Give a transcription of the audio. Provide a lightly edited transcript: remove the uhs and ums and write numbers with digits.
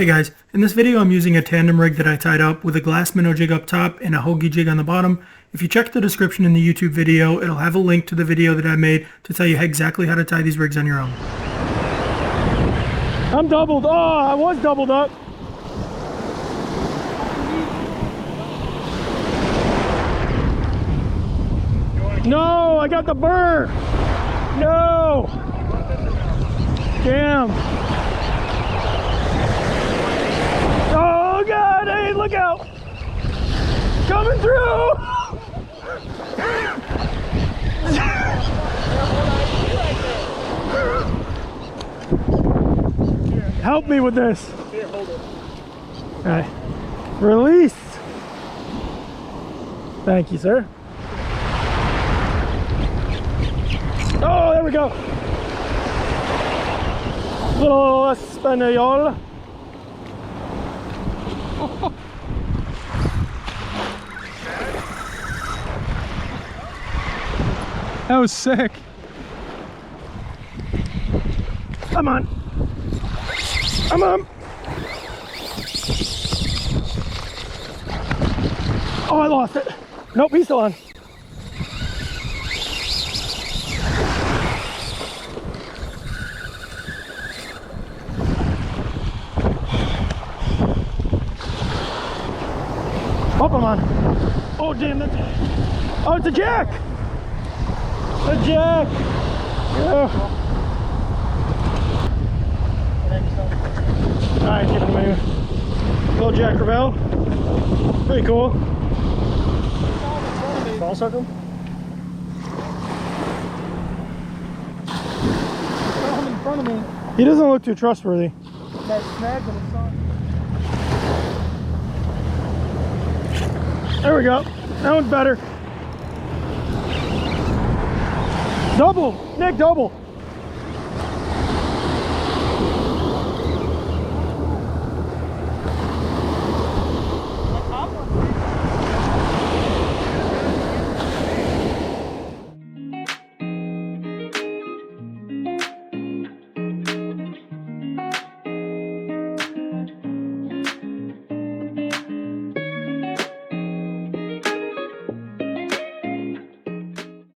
Hey guys, in this video I'm using a tandem rig that I tied up with a glass minnow jig up top and a Hogy jig on the bottom. If you check the description in the YouTube video, it'll have a link to the video that I made to tell you exactly how to tie these rigs on your own. I'm doubled. Oh, I was doubled up. No, I got the burr. No. Damn. Oh God, hey, look out. Coming through. Help me with this. Here, hold it. All right. Release. Thank you, sir. Oh, there we go. Little Espanol. That was sick. Come on. Come on. Oh, I lost it. Nope, he's still on. Oh, I'm on. Oh, damn it. Oh, it's a jack. A jack. Yeah. Alright, give it a minute. Little jack Crevalle. Pretty cool. Ball circle. In front of me. He doesn't look too trustworthy. That snag on the side. There we go. That one's better. Double. Nick, double.